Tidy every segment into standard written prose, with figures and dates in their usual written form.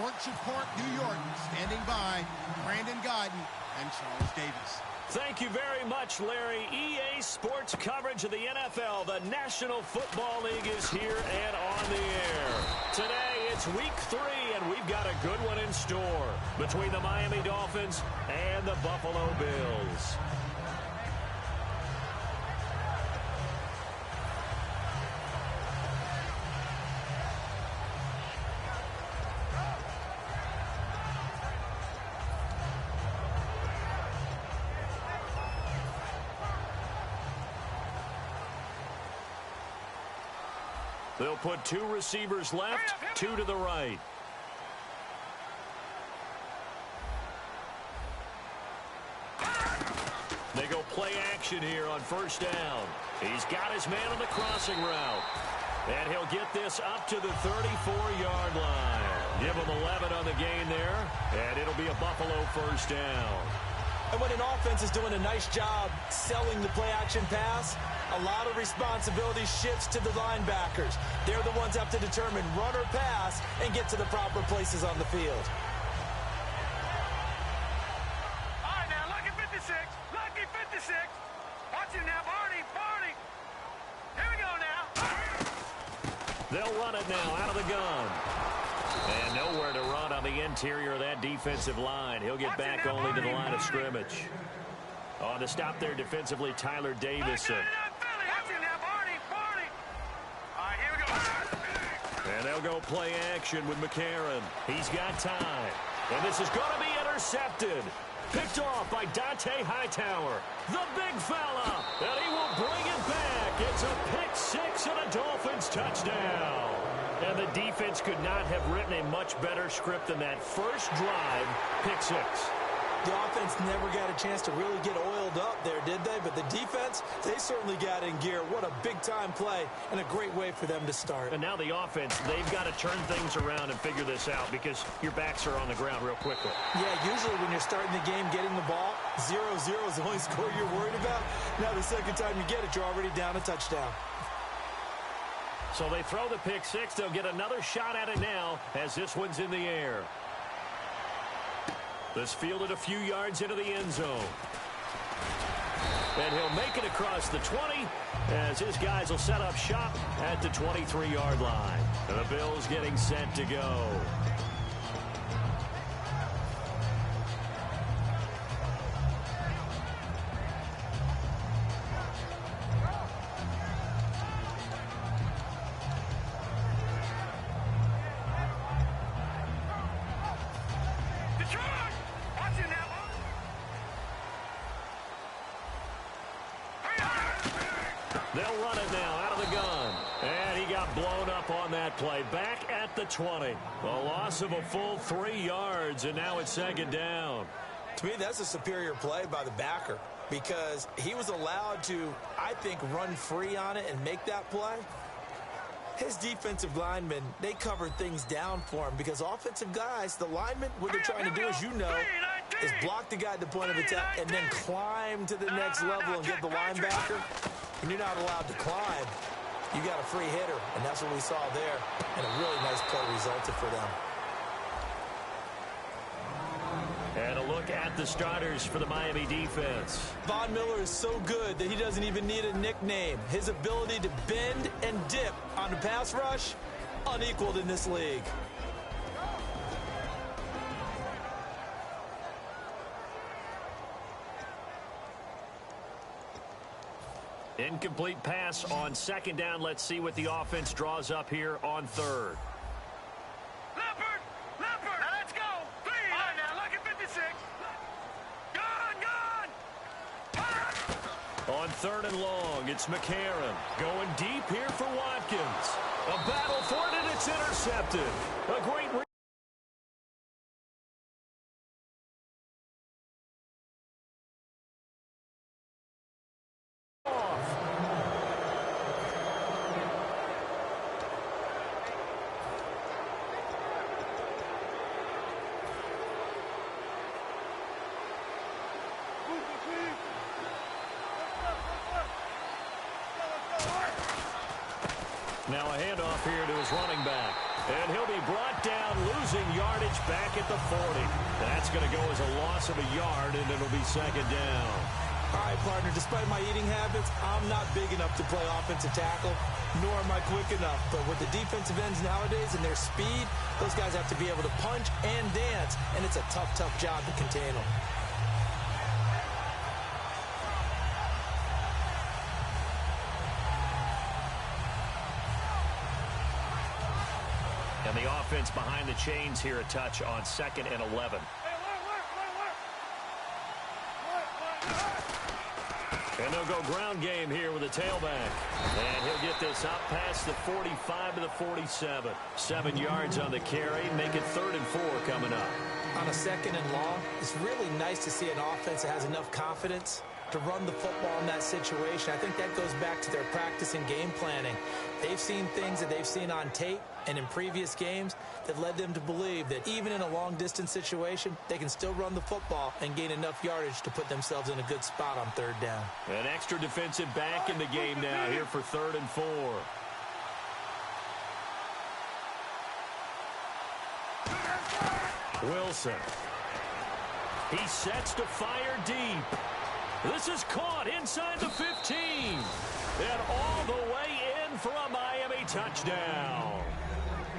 Orchard Park, New York. Standing by, Brandon Godden and Charles Davis. Thank you very much, Larry. EA Sports coverage of the NFL. The National Football League is here and on the air. Today, it's week 3, and we've got a good one in store between the Miami Dolphins and the Buffalo Bills. They'll put 2 receivers left, 2 to the right. They go play action here on first down. He's got his man on the crossing route. And he'll get this up to the 34-yard line. Give him 11 on the gain there, and it'll be a Buffalo first down. And when an offense is doing a nice job selling the play-action pass, a lot of responsibility shifts to the linebackers. They're the ones that have to determine run or pass and get to the proper places on the field. All right, now, lucky 56. Lucky 56. Watch it now, Barney. Barney. Here we go now. They'll run it now out of the gun. And nowhere to run on the interior of that defensive line. He'll get back only to the line of scrimmage. On the stop there defensively, Tyler Davison. And they'll go play action with McCarron. He's got time. And this is going to be intercepted. Picked off by Dante Hightower. The big fella. And he will bring it back. It's a pick-6 and a Dolphins touchdown. And the defense could not have written a much better script than that first drive, pick-6. The offense never got a chance to really get oiled up there, did they? But the defense, they certainly got in gear. What a big-time play and a great way for them to start. And now the offense, they've got to turn things around and figure this out because your backs are on the ground real quickly. Yeah, usually when you're starting the game, getting the ball, 0-0 is the only score you're worried about. Now the second time you get it, you're already down a touchdown. So they throw the pick-6. They'll get another shot at it now as this one's in the air. This fielded a few yards into the end zone. And he'll make it across the 20 as his guys will set up shop at the 23-yard line. And the Bills getting set to go. They'll run it now out of the gun. And he got blown up on that play. Back at the 20. A loss of a full 3 yards, and now it's second down. To me, that's a superior play by the backer because he was allowed to, I think, run free on it and make that play. His defensive linemen, they covered things down for him because offensive guys, the linemen, what they're trying to do, as you know, is block the guy at the point of attack and then climb to the next level and get the linebacker. When you're not allowed to climb, you got a free hitter, and that's what we saw there. And a really nice play resulted for them. And a look at the starters for the Miami defense. Von Miller is so good that he doesn't even need a nickname. His ability to bend and dip on the pass rush, unequaled in this league. Incomplete pass on second down. Let's see what the offense draws up here on third. Leopard! Leopard! Now let's go! 3! All right, now, lucky 56. Gone! On third and long, it's McCarron. Going deep here for Watkins. A battle for it, and it's intercepted. A great Now a handoff here to his running back. And he'll be brought down, losing yardage back at the 40. That's going to go as a loss of a yard, and it'll be second down. All right, partner, despite my eating habits, I'm not big enough to play offensive tackle, nor am I quick enough. But with the defensive ends nowadays and their speed, those guys have to be able to punch and dance, and it's a tough, tough job to contain them. And the offense behind the chains here, a touch on 2nd and 11. And they'll go ground game here with a tailback. And he'll get this up past the 45 to the 47. 7 yards on the carry. Make it 3rd and 4 coming up. On a 2nd and long, it's really nice to see an offense that has enough confidence to run the football in that situation. I think that goes back to their practice and game planning. They've seen things that they've seen on tape and in previous games that led them to believe that even in a long-distance situation, they can still run the football and gain enough yardage to put themselves in a good spot on 3rd down. An extra defensive back in the game now here for 3rd and 4. Wilson. He sets to fire deep. This is caught inside the 15. And all the way in for a Miami touchdown.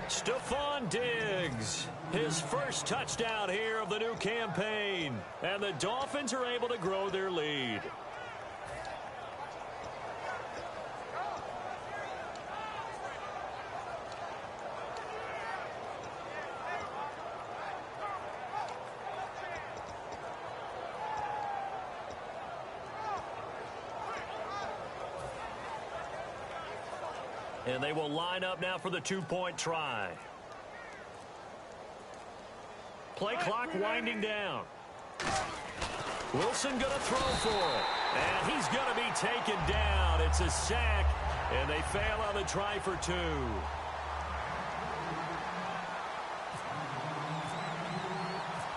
Stephon Diggs, his first touchdown here of the new campaign. And the Dolphins are able to grow their lead. And they will line up now for the 2-point try. Play clock winding down. Wilson going to throw for it. And he's going to be taken down. It's a sack. And they fail on the try for 2.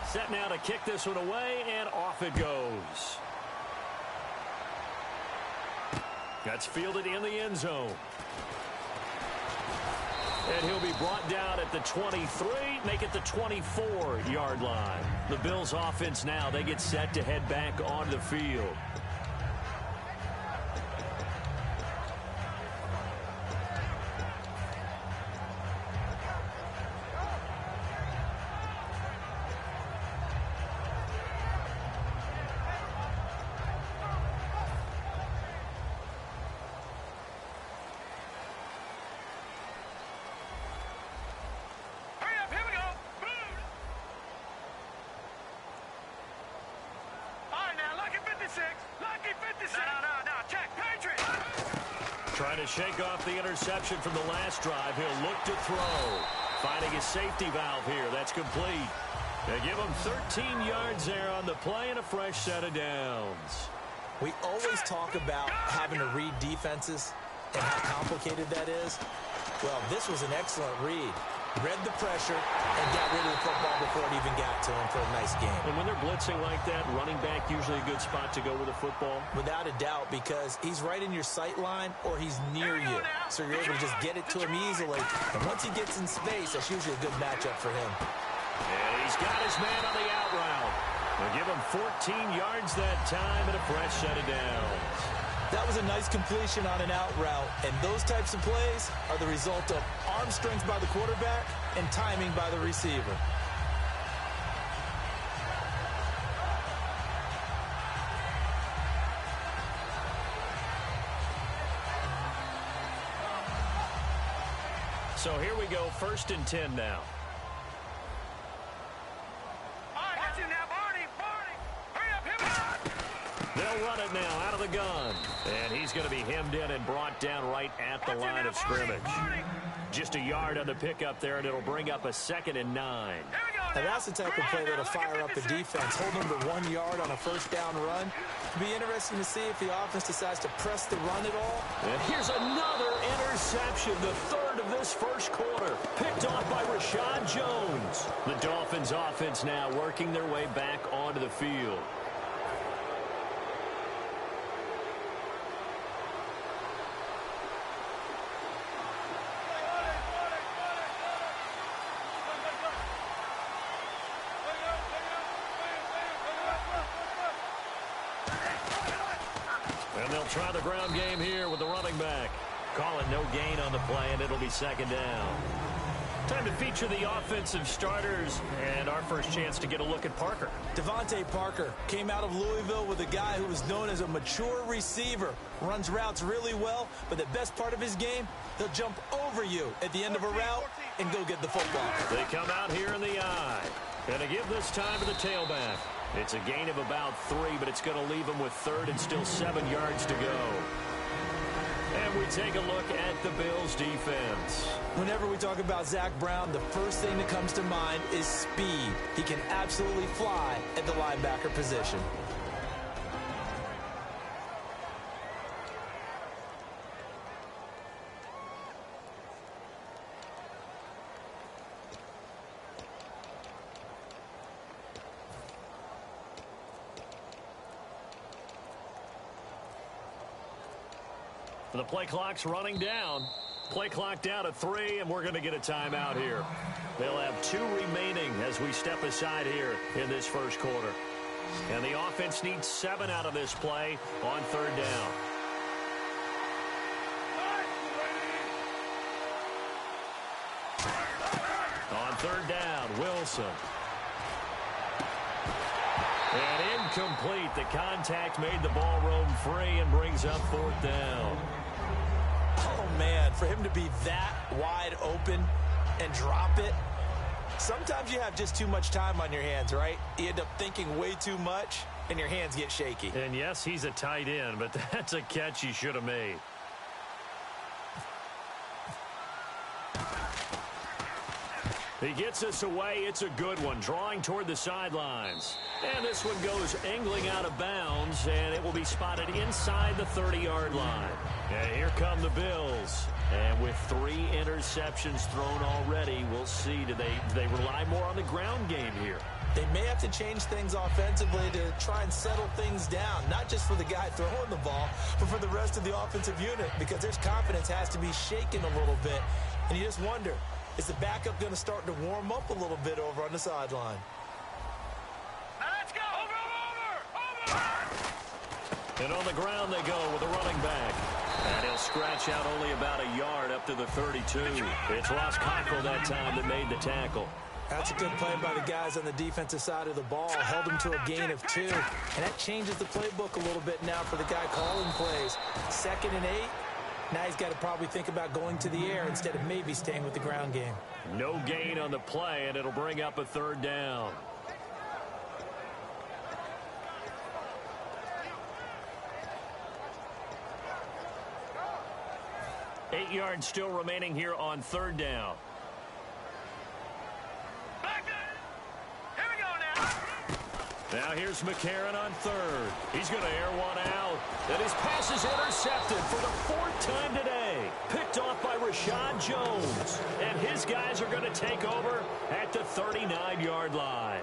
Set now to kick this one away, and off it goes. That's fielded in the end zone. And he'll be brought down at the 23, make it the 24-yard line. The Bills' offense now, they get set to head back onto the field. Trying to shake off the interception from the last drive. He'll look to throw. Finding his safety valve here. That's complete. They give him 13 yards there on the play and a fresh set of downs. We always talk about having to read defenses and how complicated that is. Well, this was an excellent read. Read the pressure and got rid of the football before it even got to him for a nice game. And when they're blitzing like that, running back usually a good spot to go with the football? Without a doubt, because he's right in your sight line or he's near you. So you're able to just get it to him easily. And once he gets in space, that's usually a good matchup for him. And he's got his man on the out route. They'll give him 14 yards that time and a fresh set of downs. That was a nice completion on an out route, and those types of plays are the result of arm strength by the quarterback and timing by the receiver. So here we go, 1st and 10 now. They'll run it now out of the gun. And he's going to be hemmed in and brought down right at the line of scrimmage. Just a yard on the pickup there, and it'll bring up a 2nd and 9. Now that's the type of play that'll fire up a defense. Hold them to 1 yard on a 1st down run. It'll be interesting to see if the offense decides to press the run at all. And here's another interception, the 3rd of this first quarter. Picked off by Rashad Jones. The Dolphins offense now working their way back onto the field. try the ground game here with the running back. Call it no gain on the play, and it'll be second down. Time to feature the offensive starters, and our first chance to get a look at Parker. Devontae Parker came out of Louisville with a guy who was known as a mature receiver. Runs routes really well, but the best part of his game, he'll jump over you at the end of a route and go get the football. They come out here in the eye. Going to give this time to the tailback. It's a gain of about 3, but it's going to leave him with third and still 7 yards to go. And we take a look at the Bills' defense. Whenever we talk about Zach Brown, the first thing that comes to mind is speed. He can absolutely fly at the linebacker position. The play clock's running down. Play clock down to 3, and we're going to get a timeout here. They'll have 2 remaining as we step aside here in this first quarter. And the offense needs 7 out of this play on third down. On third down, Wilson. And incomplete. The contact made the ball roam free and brings up fourth down. Oh, man, for him to be that wide open and drop it. Sometimes you have just too much time on your hands, right? You end up thinking way too much, and your hands get shaky. And, yes, he's a tight end, but that's a catch he should have made. He gets us away. It's a good one, drawing toward the sidelines. And this one goes angling out of bounds, and it will be spotted inside the 30-yard line. And here come the Bills. And with 3 interceptions thrown already, we'll see. Do they rely more on the ground game here? They may have to change things offensively to try and settle things down, not just for the guy throwing the ball, but for the rest of the offensive unit, because their confidence has to be shaken a little bit. And you just wonder, is the backup going to start to warm up a little bit over on the sideline? Now let's go! Over! And on the ground they go with a running back. And he'll scratch out only about a yard up to the 32. It's Ross Cockrell that time that made the tackle. That's a good play by the guys on the defensive side of the ball. Held him to a gain of 2. And that changes the playbook a little bit now for the guy calling plays. 2nd and 8. Now he's got to probably think about going to the air instead of maybe staying with the ground game. No gain on the play, and it'll bring up a third down. Eight yards still remaining here on third down. Here we go now. Now here's McCarron on third. He's going to air one out. And his pass is intercepted for the 4th time today. Picked off by Rashad Jones. And his guys are going to take over at the 39-yard line.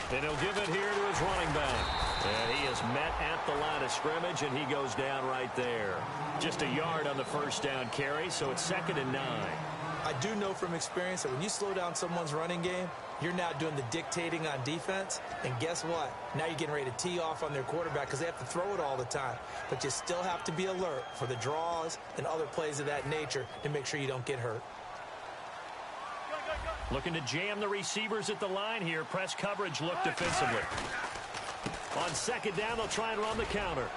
And he'll give it here to his running back. And he is met at the line of scrimmage, and he goes down right there. Just a yard on the first down carry, so it's 2nd and 9. I do know from experience that when you slow down someone's running game, you're now doing the dictating on defense. And guess what? Now you're getting ready to tee off on their quarterback because they have to throw it all the time. But you still have to be alert for the draws and other plays of that nature to make sure you don't get hurt. Looking to jam the receivers at the line here. Press coverage look defensively. On 2nd down, they'll try and run the counter.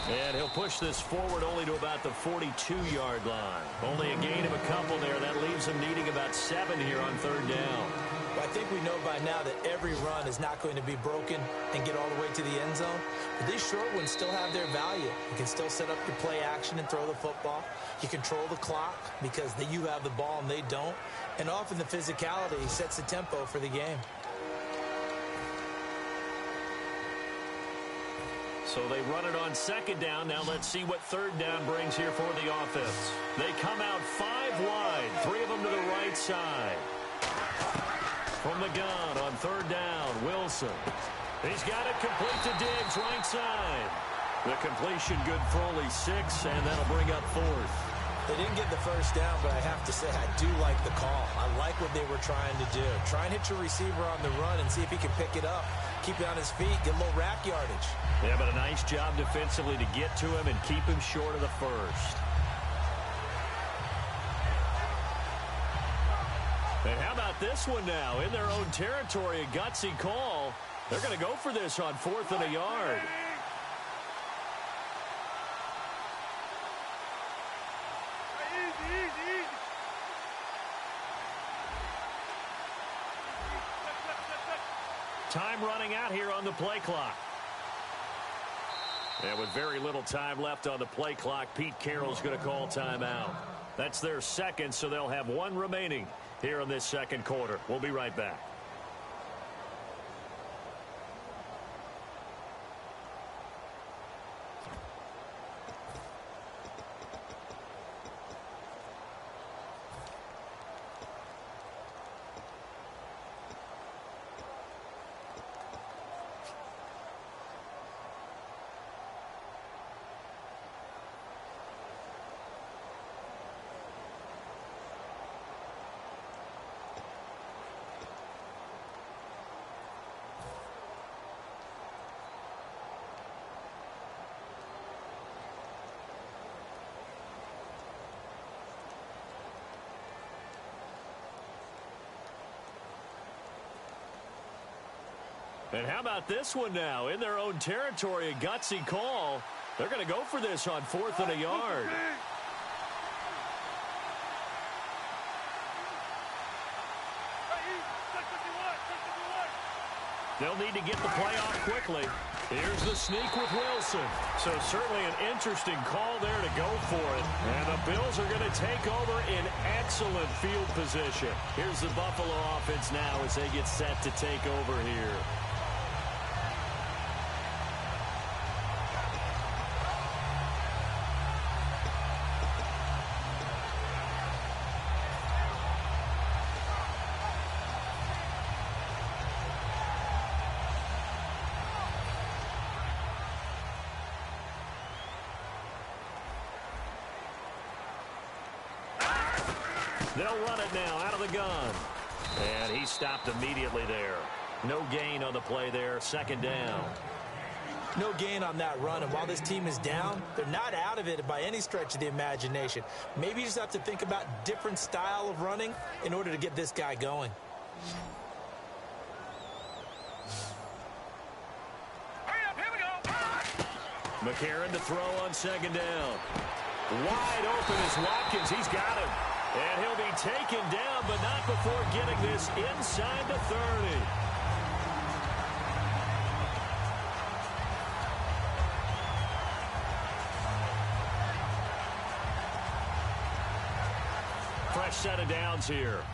And he'll push this forward only to about the 42-yard line. Only a gain of a couple there. That leaves him needing about 7 here on third down. Well, I think we know by now that every run is not going to be broken and get all the way to the end zone. But these short ones still have their value. You can still set up your play action and throw the football. You control the clock because you have the ball and they don't. And often the physicality sets the tempo for the game. So they run it on second down. Now let's see what third down brings here for the offense. They come out 5 wide, 3 of them to the right side. From the gun on third down, Wilson. He's got it complete to Diggs, right side. The completion good for only 6, and that'll bring up 4th. They didn't get the first down, but I have to say I do like the call. I like what they were trying to do. Try and hit your receiver on the run and see if he can pick it up. Keep it on his feet, get a little rack yardage. Yeah, but a nice job defensively to get to him and keep him short of the first. And how about this one now? In their own territory, a gutsy call. They're going to go for this on 4th and a yard. Time running out here on the play clock. And with very little time left on the play clock, Pete Carroll's going to call timeout. That's their second, so they'll have 1 remaining here in this second quarter. We'll be right back. And how about this one now? In their own territory, a gutsy call. They're going to go for this on 4th and a yard. They'll need to get the play off quickly. Here's the sneak with Wilson. So certainly an interesting call there to go for it. And the Bills are going to take over in excellent field position. Here's the Buffalo offense now as they get set to take over here. They'll run it now out of the gun. And he stopped immediately there. No gain on the play there. Second down. No gain on that run. And while this team is down, they're not out of it by any stretch of the imagination. Maybe you just have to think about different style of running in order to get this guy going. Hurry up, here we go. McCarron to throw on second down. Wide open is Watkins. He's got him. And he'll be taken down, but not before getting this inside the 30. Fresh set of downs here.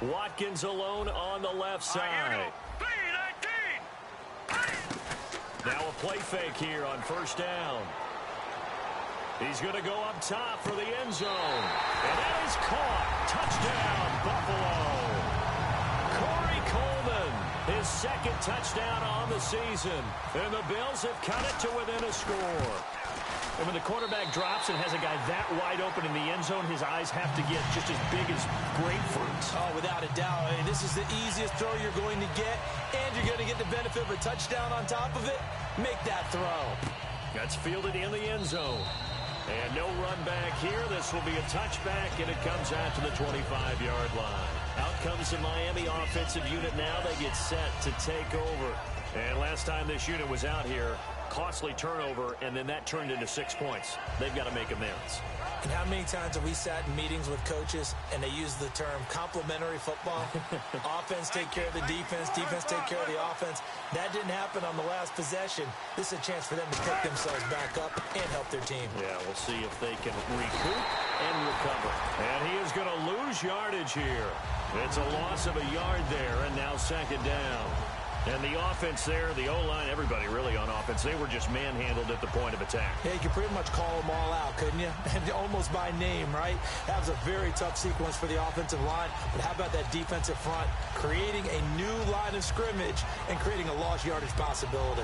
Watkins alone on the left side. 3-19. Now a play fake here on first down. He's going to go up top for the end zone. And that is caught. Touchdown, Buffalo. Corey Coleman, his second touchdown on the season. And the Bills have cut it to within a score. And when the quarterback drops and has a guy that wide open in the end zone, his eyes have to get just as big as grapefruits. Oh, without a doubt. I mean, this is the easiest throw you're going to get, and you're going to get the benefit of a touchdown on top of it. Make that throw. That's fielded in the end zone. And no run back here. This will be a touchback, and it comes out to the 25-yard line. Out comes the Miami offensive unit now. They get set to take over. And last time this unit was out here, costly turnover, and then that turned into 6 points. They've got to make amends. And how many times have we sat in meetings with coaches and they use the term complementary football? Offense take care of the defense, defense take care of the offense. That didn't happen on the last possession. This is a chance for them to pick themselves back up and help their team. Yeah, we'll see if they can recoup and recover. And he is going to lose yardage here. It's a loss of a yard there, and now second down. And the offense there, the O-line, everybody really on offense, they were just manhandled at the point of attack. Yeah, you could pretty much call them all out, couldn't you? And almost by name, right? That was a very tough sequence for the offensive line. But how about that defensive front? Creating a new line of scrimmage and creating a lost yardage possibility.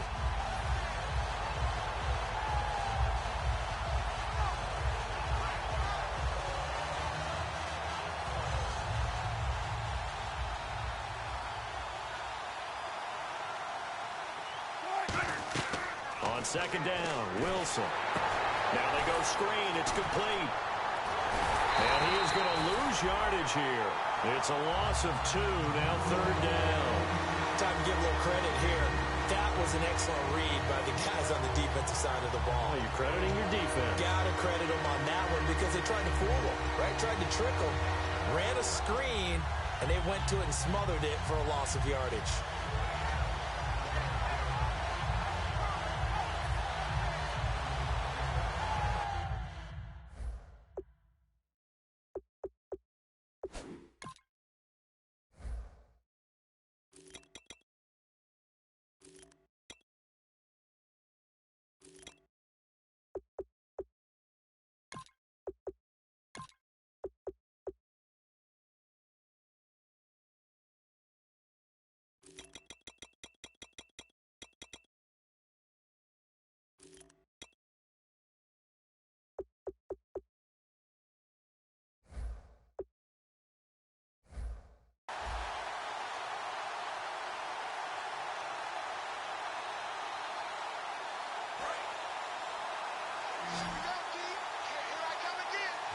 Second down, Wilson. Now they go screen. It's complete. And he is going to lose yardage here. It's a loss of 2. Now third down. Time to give a little credit here. That was an excellent read by the guys on the defensive side of the ball. Oh, you're crediting your defense. Got to credit them on that one because they tried to fool them, right? Tried to trick them. Ran a screen, and they went to it and smothered it for a loss of yardage.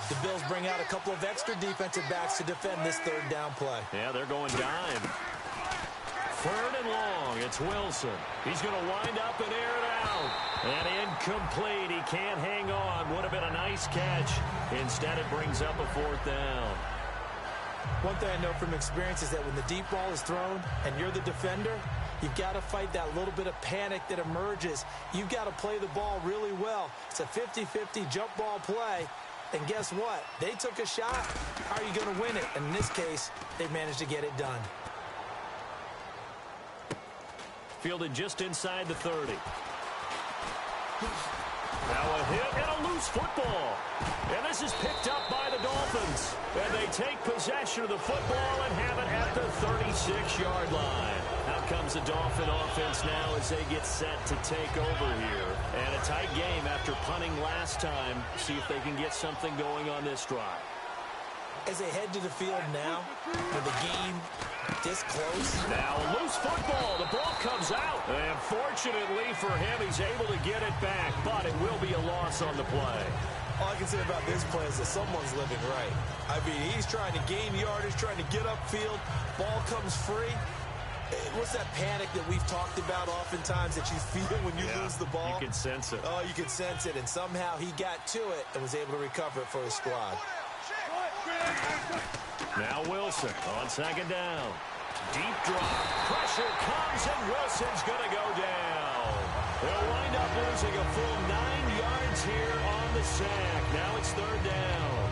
The Bills bring out a couple of extra defensive backs to defend this third down play. Yeah, they're going dime. Third and long. It's Wilson. He's going to wind up and air it out. And incomplete. He can't hang on. Would have been a nice catch. Instead, it brings up a fourth down. One thing I know from experience is that when the deep ball is thrown and you're the defender, you've got to fight that little bit of panic that emerges. You've got to play the ball really well. It's a 50-50 jump ball play. And guess what? They took a shot. How are you going to win it? And in this case, they managed to get it done. Fielded just inside the 30. Now a hit and a loose football. And this is picked up by the Dolphins. And they take possession of the football and have it at the 36-yard line. Out comes the Dolphin offense now as they get set to take over here. And a tight game after punting last time. See if they can get something going on this drive. As they head to the field now, with the game this close. Now a loose football. The ball comes out. And fortunately for him, he's able to get it back. But it will be a loss on the play. All I can say about this play is that someone's living right. I mean, he's trying to gain yardage, trying to get upfield. Ball comes free. What's that panic that we've talked about oftentimes that you feel when you lose the ball? You can sense it. Oh, you can sense it. And somehow he got to it and was able to recover it for his squad. Now Wilson on second down. Deep drop. Pressure comes, and Wilson's going to go down. They'll wind up losing a full 9 yards here on the sack. Now it's third down.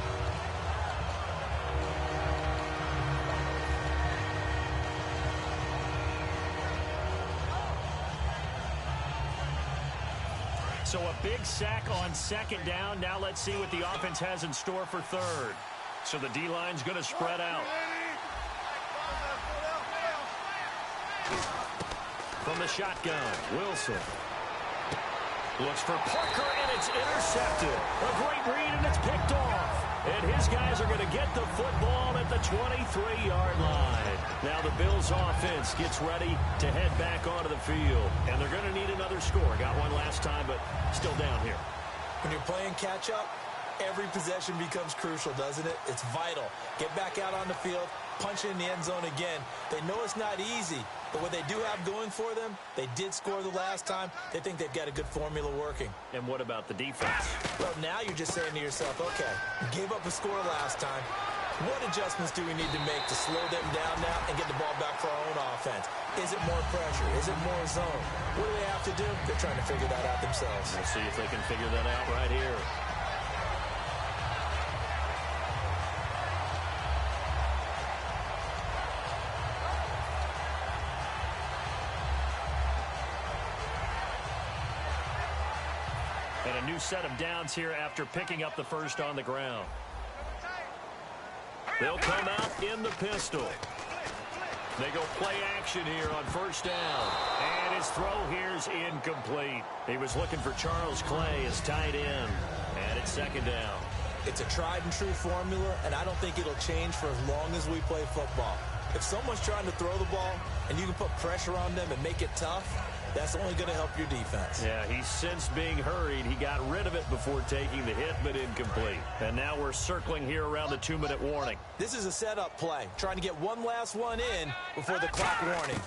So a big sack on second down. Now let's see what the offense has in store for third. So the D-line's going to spread out. From the shotgun, Wilson. Looks for Parker, and it's intercepted. A great read, and it's picked off. And his guys are going to get the football at the 23-yard line. Now the Bills' offense gets ready to head back onto the field. And they're going to need another score. Got one last time, but still down here. When you're playing catch-up, every possession becomes crucial, doesn't it? It's vital. Get back out on the field, punch it in the end zone again. They know it's not easy, but what they do have going for them, they did score the last time. They think they've got a good formula working. And what about the defense? Well, now you're just saying to yourself, okay, we gave up a score last time. What adjustments do we need to make to slow them down now and get the ball back for our own offense? Is it more pressure? Is it more zone? What do they have to do? They're trying to figure that out themselves. We'll see if they can figure that out right here. And a new set of downs here after picking up the first on the ground. They'll come out in the pistol. They go play action here on first down. And his throw here's incomplete. He was looking for Charles Clay as tight end. And it's second down. It's a tried and true formula, and I don't think it'll change for as long as we play football. If someone's trying to throw the ball and you can put pressure on them and make it tough, that's only going to help your defense. Yeah, he's since being hurried. He got rid of it before taking the hit, but incomplete. And now we're circling here around the 2-minute warning. This is a setup play, trying to get one last one in before the clock warning.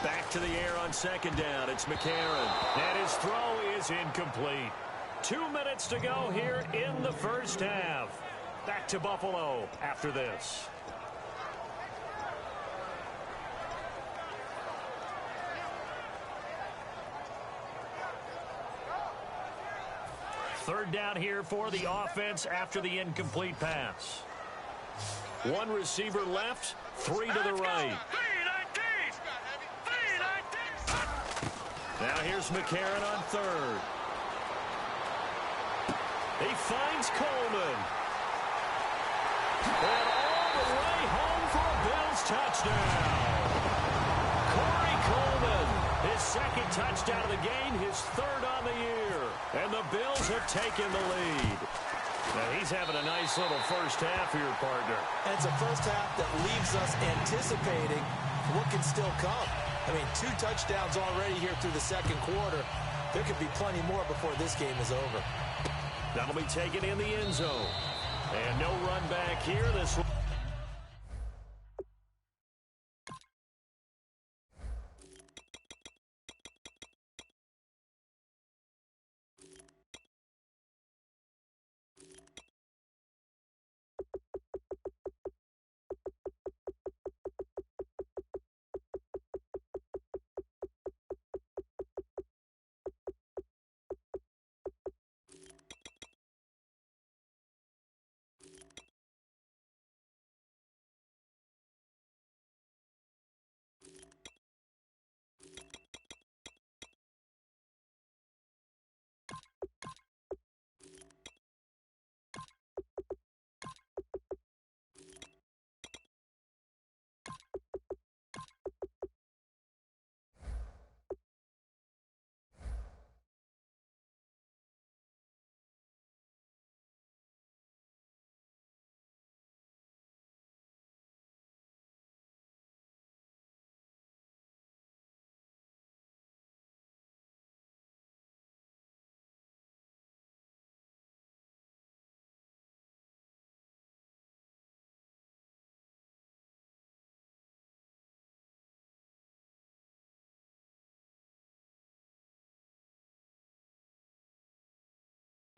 Back to the air on second down. It's McCarron. And his throw is incomplete. 2 minutes to go here in the first half. Back to Buffalo after this. Third down here for the offense after the incomplete pass. One receiver left, 3 to the right. Now here's McCarron on third. He finds Coleman. And all the way home for a Bills touchdown. Corey Coleman, his second touchdown of the game, his third on the year. And the Bills have taken the lead. Now he's having a nice little first half here, partner. And it's a first half that leaves us anticipating what can still come. I mean, 2 touchdowns already here through the second quarter. There could be plenty more before this game is over. That'll be taken in the end zone. And no run back here. This one.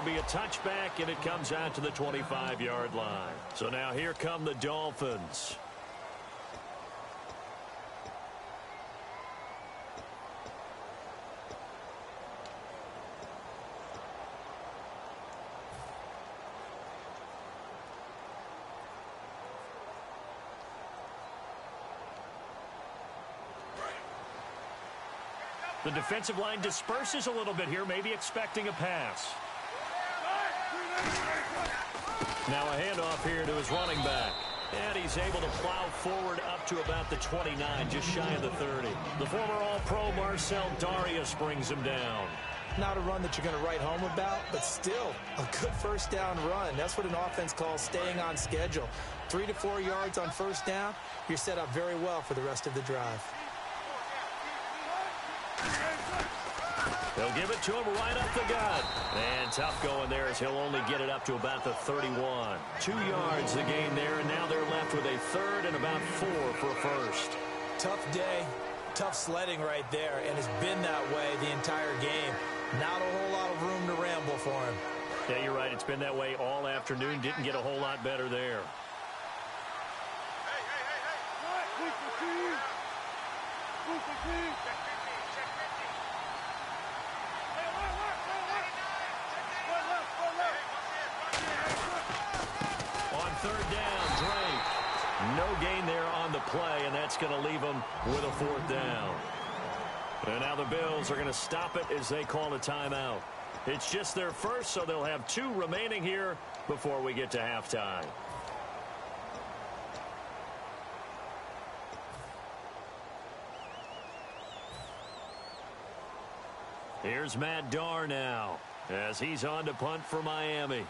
Be a touchback, and it comes out to the 25-yard line. So now here come the Dolphins. The defensive line disperses a little bit here, maybe expecting a pass. Now a handoff here to his running back. And he's able to plow forward up to about the 29, just shy of the 30. The former All-Pro Marcel Darius brings him down. Not a run that you're going to write home about, but still a good first down run. That's what an offense calls staying on schedule. 3 to 4 yards on first down, you're set up very well for the rest of the drive. They'll give it to him right up the gut. And tough going there as he'll only get it up to about the 31. 2 yards the gain there, and now they're left with a third and about 4 for a first. Tough day, tough sledding right there, and it's been that way the entire game. Not a whole lot of room to ramble for him. Yeah, you're right. It's been that way all afternoon. Didn't get a whole lot better there. Third down, Drake. No gain there on the play, and that's going to leave them with a 4th down. And now the Bills are going to stop it as they call a timeout. It's just their first, so they'll have 2 remaining here before we get to halftime. Here's Matt Darr now as he's on to punt for Miami.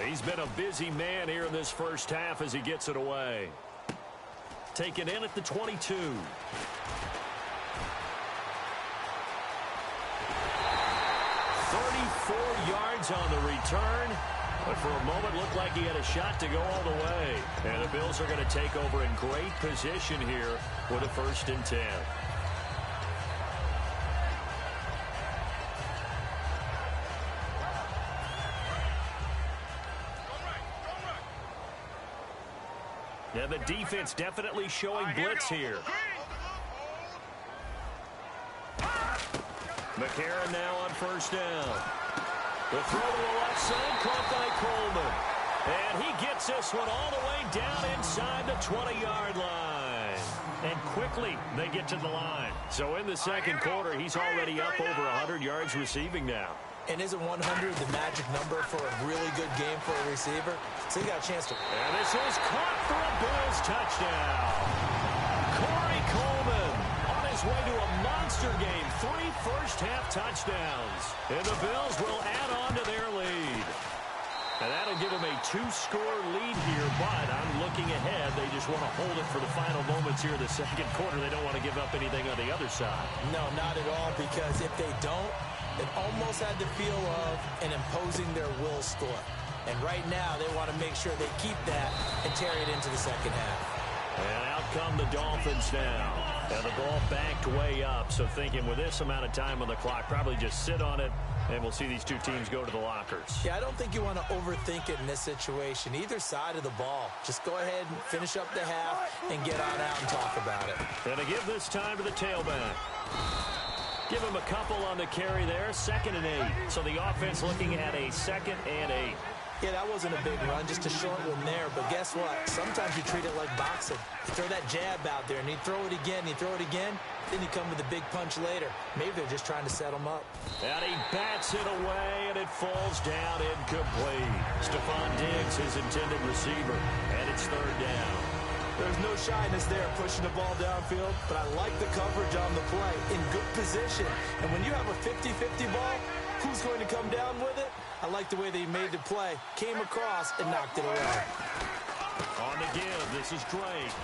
He's been a busy man here in this first half as he gets it away. Taken in at the 22. 34 yards on the return, but for a moment looked like he had a shot to go all the way. And the Bills are going to take over in great position here with a 1st and 10. Yeah, the defense definitely showing blitz here. McCarron now on 1st down. The throw to the left side, caught by Coleman. And he gets this one all the way down inside the 20-yard line. And quickly they get to the line. So in the second quarter, he's already up over 100 yards receiving now. And isn't 100 the magic number for a really good game for a receiver? So he got a chance to... And this is caught for a Bills touchdown. Corey Coleman on his way to a monster game. 3 first-half touchdowns. And the Bills will add on to their lead. And that'll give them a 2-score lead here, but I'm looking ahead. They just want to hold it for the final moments here in the second quarter. They don't want to give up anything on the other side. No, not at all, because if they don't, it almost had the feel of an imposing their will score. And right now, they want to make sure they keep that and carry it into the second half. And out come the Dolphins now. And the ball backed way up. So thinking with this amount of time on the clock, probably just sit on it, and we'll see these 2 teams go to the lockers. Yeah, I don't think you want to overthink it in this situation. Either side of the ball. Just go ahead and finish up the half and get on out and talk about it. And to give this time to the tailback. Give him a couple on the carry there. 2nd and 8. So the offense looking at a 2nd and 8. Yeah, that wasn't a big run, just a short one there. But guess what? Sometimes you treat it like boxing. You throw that jab out there, and you throw it again, you throw it again, then you come with a big punch later. Maybe they're just trying to set them up. And he bats it away, and it falls down incomplete. Stephon Diggs, his intended receiver, and it's 3rd down. There's no shyness there pushing the ball downfield, but I like the coverage on the play. In good position. And when you have a 50-50 ball, who's going to come down with it? I like the way they made the play. Came across and knocked it away. On the give, this is Drake.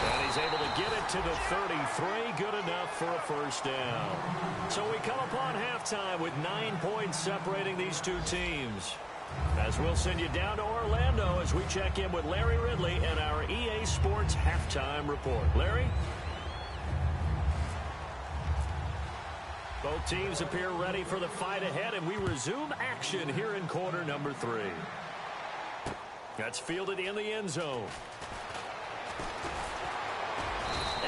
And he's able to get it to the 33. Good enough for a 1st down. So we come upon halftime with 9 points separating these 2 teams. As we'll send you down to Orlando as we check in with Larry Ridley and our EA Sports Halftime Report. Larry? Both teams appear ready for the fight ahead, and we resume action here in quarter number 3. That's fielded in the end zone.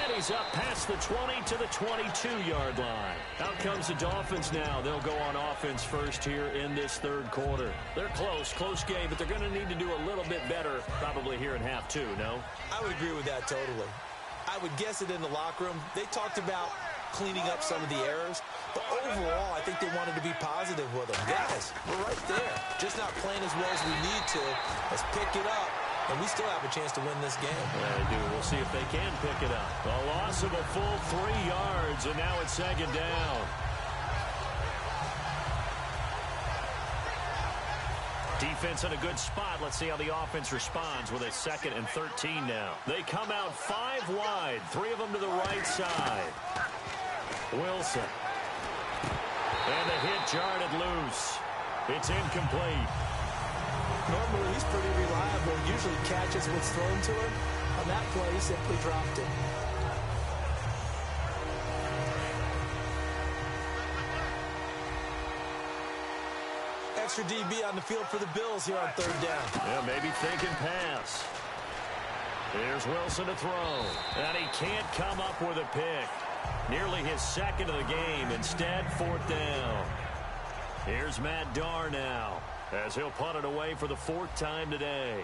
And he's up past the 20 to the 22-yard line. Out comes the Dolphins now. They'll go on offense first here in this 3rd quarter. They're close game, but they're going to need to do a little bit better probably here in half 2, no? I would agree with that totally. I would guess it in the locker room. They talked about cleaning up some of the errors, but overall, I think they wanted to be positive with them. Guys, we're right there. Just not playing as well as we need to. Let's pick it up, and we still have a chance to win this game. Yeah, they do. We'll see if they can pick it up. A loss of a full 3 yards, and now it's 2nd down. Defense in a good spot. Let's see how the offense responds with a 2nd and 13 now. They come out 5 wide, 3 of them to the right side. Wilson. And the hit jarred loose. It's incomplete. Normally, he's pretty reliable. Usually catches what's thrown to him. On that play, he simply dropped it. Extra DB on the field for the Bills here on 3rd down. Yeah, maybe thinking pass. Here's Wilson to throw. And he can't come up with a pick. Nearly his 2nd of the game. Instead, 4th down. Here's Matt Darr now, as he'll punt it away for the 4th time today.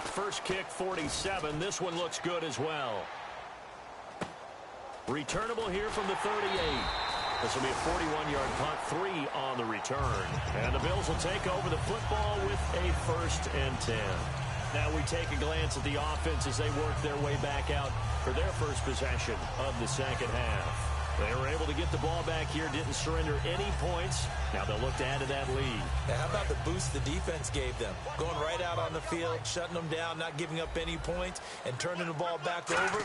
First kick, 47. This one looks good as well. Returnable here from the 38. This will be a 41-yard punt, 3 on the return. And the Bills will take over the football with a 1st and 10. Now we take a glance at the offense as they work their way back out for their first possession of the second half. They were able to get the ball back here, didn't surrender any points. Now they'll look to add to that lead. Now, how about the boost the defense gave them? Going right out on the field, shutting them down, not giving up any points, and turning the ball back over.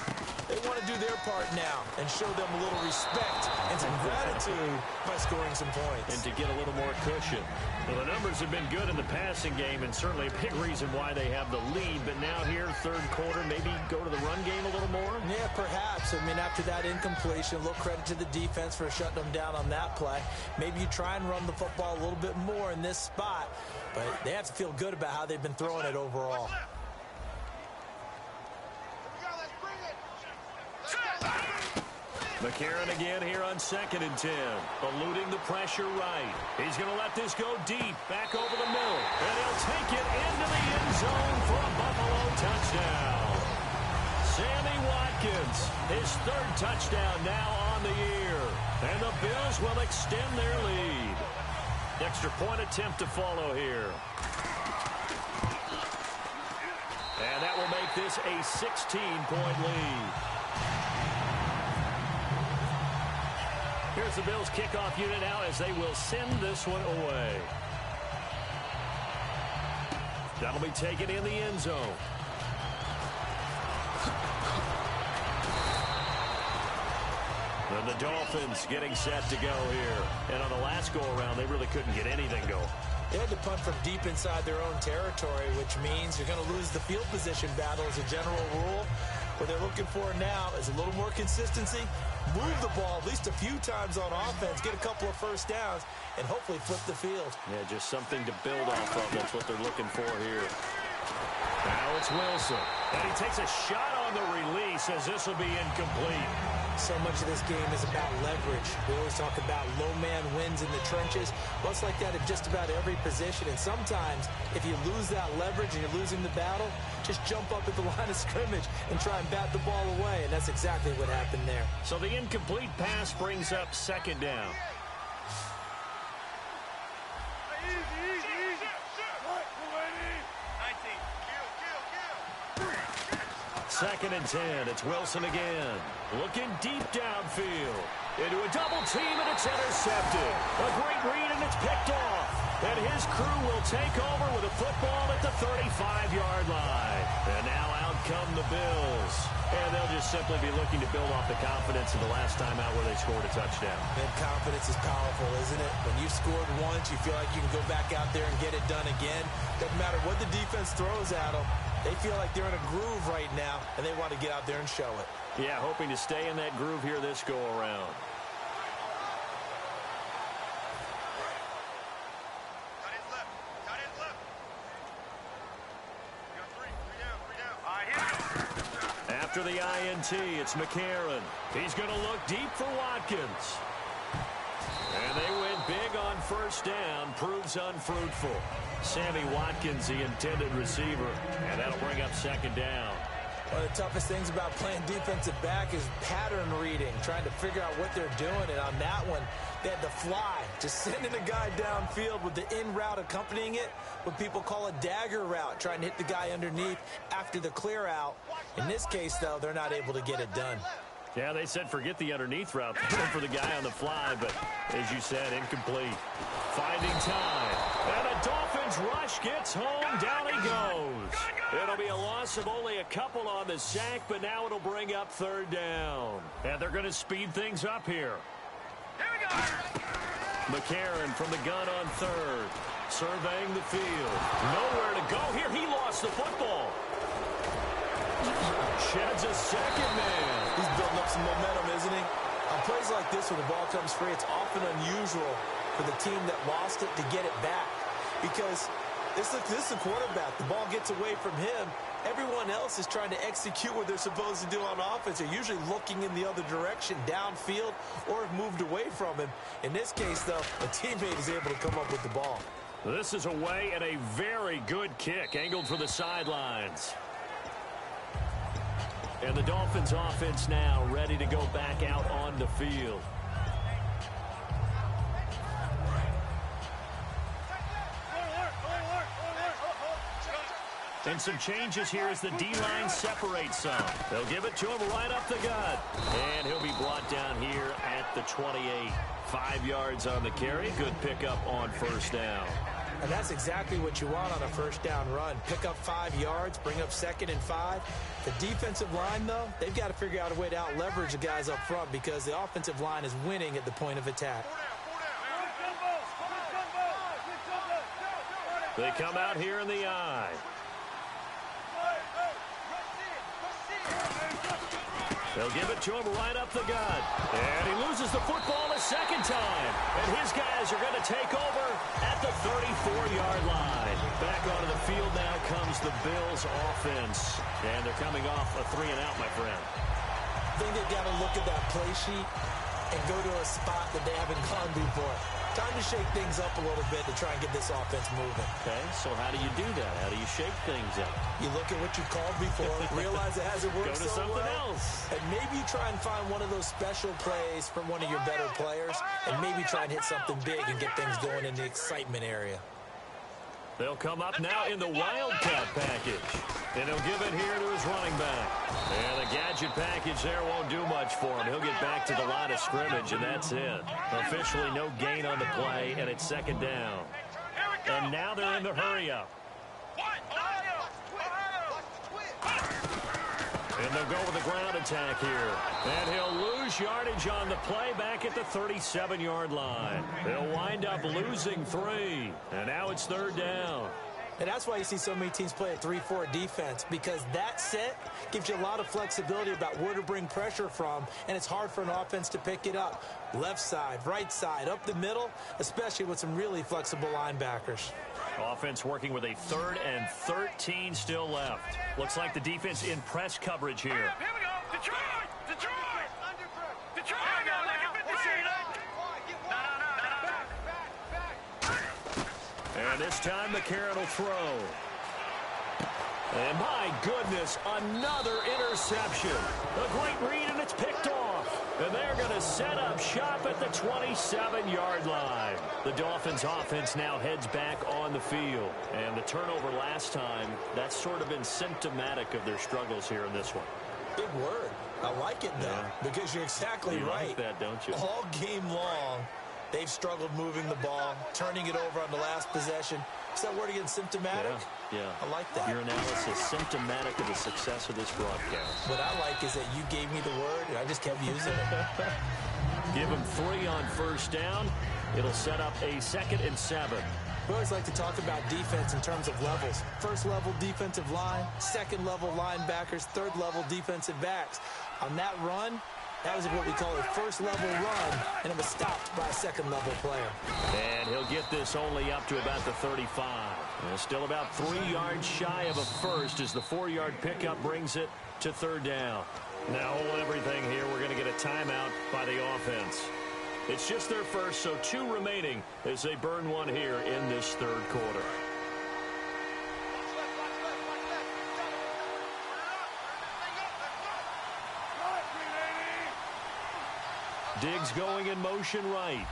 They want to do their part now and show them a little respect and some gratitude by scoring some points. And to get a little more cushion. Well, the numbers have been good in the passing game, and certainly a big reason why they have the lead. But now here, 3rd quarter, maybe go to the run game a little more? Yeah, perhaps. I mean, after that incompletion, a little credit to the defense for shutting them down on that play. Maybe you try and run the football a little bit more in this spot, but they have to feel good about how they've been throwing it overall. McCarron again here on 2nd and 10, eluding the pressure right. He's going to let this go deep, back over the middle, and he'll take it into the end zone for a Buffalo touchdown. Sammy Watkins, his 3rd touchdown now on the year, and the Bills will extend their lead. Extra point attempt to follow here. And that will make this a 16-point lead. Here's the Bills kickoff unit now as they will send this one away. That'll be taken in the end zone. And the Dolphins getting set to go here. And on the last go-around, they really couldn't get anything going. They had to punt from deep inside their own territory, which means you're going to lose the field position battle as a general rule. What they're looking for now is a little more consistency, move the ball at least a few times on offense, get a couple of first downs, and hopefully flip the field. Yeah, just something to build off of. That's what they're looking for here. Now it's Wilson. And he takes a shot on the release as this will be incomplete. So much of this game is about leverage. We always talk about low man wins in the trenches. Well, it's like that at just about every position. And sometimes, if you lose that leverage and you're losing the battle, just jump up at the line of scrimmage and try and bat the ball away. And that's exactly what happened there. So the incomplete pass brings up 2nd down. Second and 10. It's Wilson again. Looking deep downfield. Into a double team, and it's intercepted. A great read, and it's picked off. And his crew will take over with a football at the 35-yard line. And now out come the Bills. And they'll just simply be looking to build off the confidence of the last time out where they scored a touchdown. And confidence is powerful, isn't it? When you've scored once, you feel like you can go back out there and get it done again. Doesn't matter what the defense throws at them. They feel like they're in a groove right now, and they want to get out there and show it. Yeah, hoping to stay in that groove here this go-around. After the INT, it's McCarron. He's going to look deep for Watkins. And they went big on first down, proves unfruitful. Sammy Watkins, the intended receiver, and that'll bring up 2nd down. One of the toughest things about playing defensive back is pattern reading, trying to figure out what they're doing. And on that one, they had to fly, just sending a guy downfield with the in route accompanying it, what people call a dagger route, trying to hit the guy underneath after the clear out. In this case, though, they're not able to get it done. Yeah, they said forget the underneath route for the guy on the fly, but as you said, incomplete. Finding time. And the Dolphins rush gets home. Down he goes. It'll be a loss of only a couple on the sack, but now it'll bring up 3rd down. And they're going to speed things up here. Here we go. McCarron from the gun on 3rd. Surveying the field. Nowhere to go here. He lost the football. Sheds a 2nd man. He's building up some momentum, isn't he? On plays like this, when the ball comes free, it's often unusual for the team that lost it to get it back. Because This is the quarterback. The ball gets away from him. Everyone else is trying to execute what they're supposed to do on offense. They're usually looking in the other direction, downfield, or have moved away from him. In this case, though, a teammate is able to come up with the ball. This is away and a very good kick, angled for the sidelines. And the Dolphins offense now ready to go back out on the field. And some changes here as the D-line separates some. They'll give it to him right up the gut. And he'll be brought down here at the 28. 5 yards on the carry. Good pickup on first down. And that's exactly what you want on a first down run. Pick up 5 yards, bring up 2nd and 5. The defensive line, though, they've got to figure out a way to out-leverage the guys up front because the offensive line is winning at the point of attack. They come out here in the eye. They'll give it to him right up the gut. And he loses the football a second time. And his guys are going to take over at the 34-yard line. Back onto the field now comes the Bills offense. And they're coming off a 3-and-out, my friend. I think they've got to look at that play sheet and go to a spot that they haven't gone before. Time to shake things up a little bit to try and get this offense moving. Okay, so how do you do that? How do you shake things up? You look at what you called before, realize it hasn't worked so well. Go to something else. And maybe you try and find one of those special plays from one of your better players, and maybe try and hit something big and get things going in the excitement area. They'll come up now in the Wildcat package. And he'll give it here to his running back. And the gadget package there won't do much for him. He'll get back to the line of scrimmage, and that's it. Officially no gain on the play, and it's 2nd down. And now they're in the hurry-up. And they'll go with the ground attack here. And he'll lose yardage on the play back at the 37-yard line. They'll wind up losing 3. And now it's 3rd down. And that's why you see so many teams play a 3-4 defense, because that set gives you a lot of flexibility about where to bring pressure from, and it's hard for an offense to pick it up. Left side, right side, up the middle, especially with some really flexible linebackers. Offense working with a 3rd and 13 still left. Looks like the defense in press coverage here. Here we go. Detroit! Detroit! Detroit! Here we go. Look at 56. No. And this time McCarron will throw. And my goodness, another interception. A great read, and it's picked off. And they're going to set up shop at the 27-yard line. The Dolphins offense now heads back on the field. And the turnover last time, that's sort of been symptomatic of their struggles here in this one. Big word. I like it, though, because you're exactly right. You like that, don't you? All game long, they've struggled moving the ball, turning it over on the last possession. Is that word again, symptomatic? Yeah. I like that. Your analysis, symptomatic of the success of this broadcast. What I like is that you gave me the word, and I just kept using it. Give him 3 on first down. It'll set up a 2nd and 7. We always like to talk about defense in terms of levels. First level defensive line, second level linebackers, third level defensive backs. On that run, that was what we call a first level run, and it was stopped by a second level player. And he'll get this only up to about the 35. And still about 3 yards shy of a first as the 4-yard pickup brings it to 3rd down. Now hold everything here. We're going to get a timeout by the offense. It's just their first, so 2 remaining as they burn one here in this 3rd quarter. Diggs going in motion right.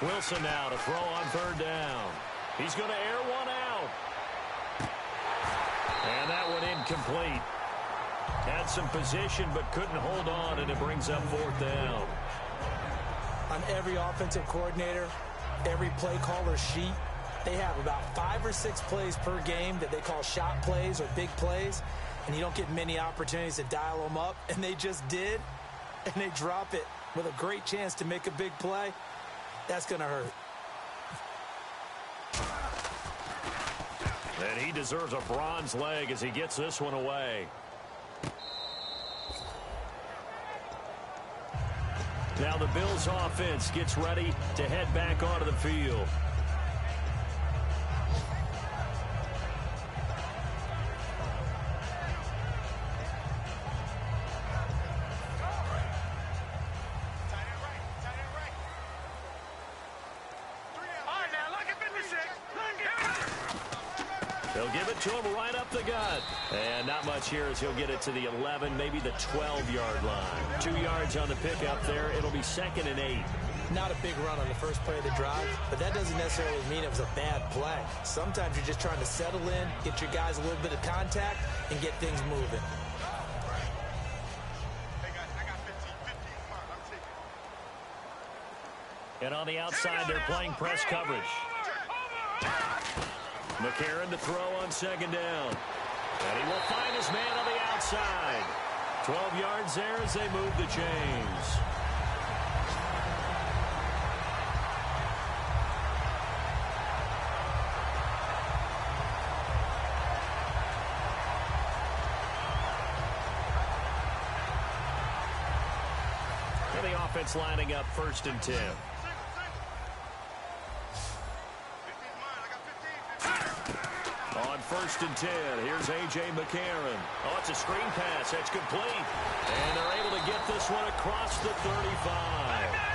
Wilson now to throw on 3rd down. He's going to air one out. And that one incomplete. Had some position but couldn't hold on, and it brings up 4th down. On every offensive coordinator, every play caller sheet, they have about 5 or 6 plays per game that they call shot plays or big plays, and you don't get many opportunities to dial them up, and they just did, and they drop it with a great chance to make a big play. That's going to hurt. And he deserves a bronze leg as he gets this one away. Now the Bills offense gets ready to head back onto the field. They'll give it to him right up the gut. And not much here as he'll get it to the 11, maybe the 12-yard line. 2 yards on the pickup there. It'll be 2nd and 8. Not a big run on the first play of the drive, but that doesn't necessarily mean it was a bad play. Sometimes you're just trying to settle in, get your guys a little bit of contact, and get things moving. And on the outside, they're playing press coverage. McCarron to throw on 2nd down. And he will find his man on the outside. 12 yards there as they move the chains. And the offense lining up 1st and 10. On 1st and 10, here's A.J. McCarron. Oh, it's a screen pass. That's complete. And they're able to get this one across the 35.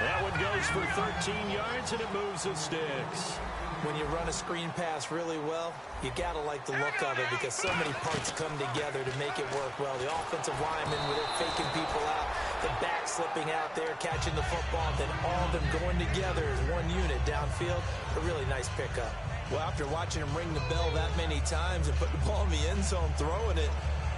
That one goes for 13 yards, and it moves the sticks. When you run a screen pass really well, you got to like the look of it because so many parts come together to make it work well. The offensive linemen, where they're faking people out, the back slipping out there, catching the football, then all of them going together as one unit downfield. A really nice pickup. Well, after watching him ring the bell that many times and put the ball in the end zone throwing it,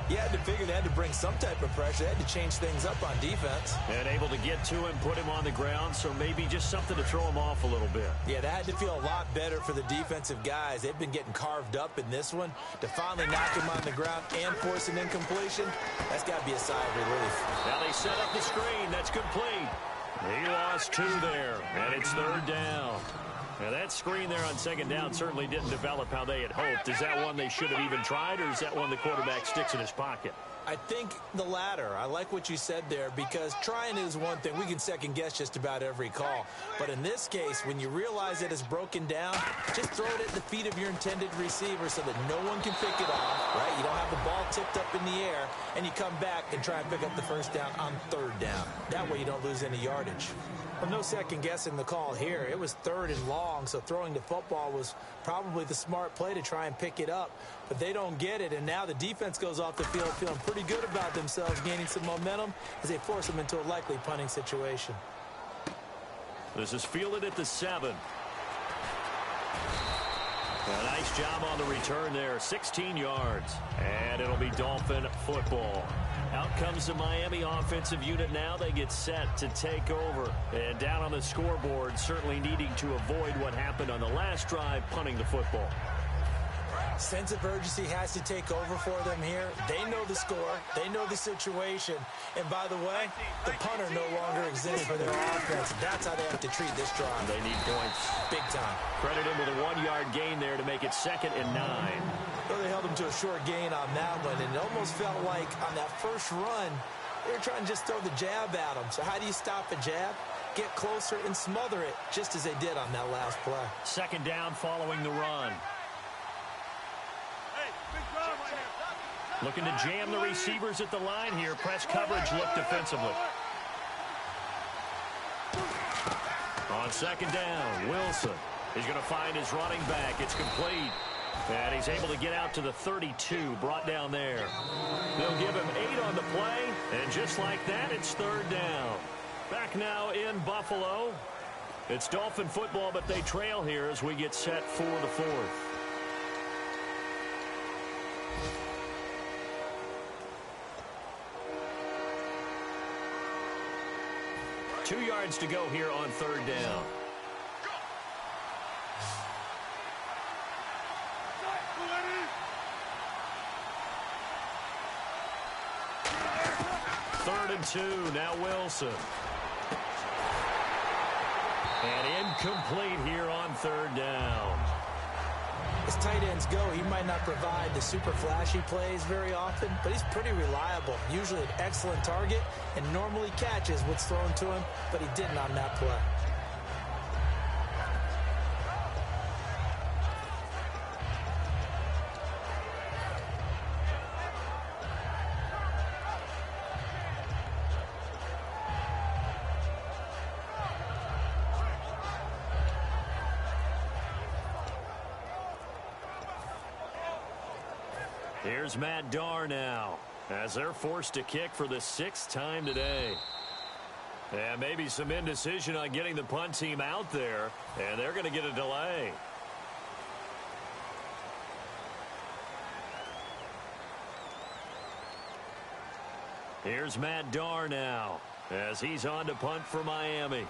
you had to figure they had to bring some type of pressure. They had to change things up on defense. And able to get to him, put him on the ground, so maybe just something to throw him off a little bit. Yeah, that had to feel a lot better for the defensive guys. They've been getting carved up in this one. To finally knock him on the ground and force an incompletion, that's got to be a sigh of relief. Now they set up the screen. That's complete. He lost 2 there, and it's 3rd down. Now, that screen there on 2nd down certainly didn't develop how they had hoped. Is that one they should have even tried, or is that one the quarterback sticks in his pocket? I think the latter. I like what you said there because trying is one thing. We can second-guess just about every call. But in this case, when you realize that it's broken down, just throw it at the feet of your intended receiver so that no one can pick it off, right? You don't have the ball tipped up in the air, and you come back and try and pick up the 1st down on 3rd down. That way you don't lose any yardage. Well, no second-guessing the call here. It was 3rd and long, so throwing the football was probably the smart play to try and pick it up. But they don't get it, and now the defense goes off the field feeling pretty good about themselves, gaining some momentum as they force them into a likely punting situation. This is fielded at the 7. A nice job on the return there, 16 yards. And it'll be Dolphin football. Out comes the Miami offensive unit now. They get set to take over. And down on the scoreboard, certainly needing to avoid what happened on the last drive, punting the football. Sense of urgency has to take over for them here. They know the score. They know the situation. And by the way, the punter no longer exists for their offense. That's how they have to treat this drive. They need points. Big time. Credit him with a 1-yard gain there to make it 2nd and 9. Well, they held him to a short gain on that one, and it almost felt like on that first run, they were trying to just throw the jab at him. So how do you stop a jab? Get closer and smother it, just as they did on that last play. 2nd down following the run. Looking to jam the receivers at the line here. Press coverage look defensively. On 2nd down, Wilson. He's going to find his running back. It's complete. And he's able to get out to the 32, brought down there. They'll give him 8 on the play, and just like that, it's 3rd down. Back now in Buffalo. It's Dolphin football, but they trail here as we get set for the 4th. Two yards to go here on 3rd down. Third and 2, now Wilson. And incomplete here on 3rd down. As tight ends go, he might not provide the super flashy plays very often, but he's pretty reliable, usually an excellent target, and normally catches what's thrown to him, but he didn't on that play. Here's Matt Darr now, as they're forced to kick for the 6th time today. And maybe some indecision on getting the punt team out there, and they're going to get a delay. Here's Matt Darr now, as he's on to punt for Miami.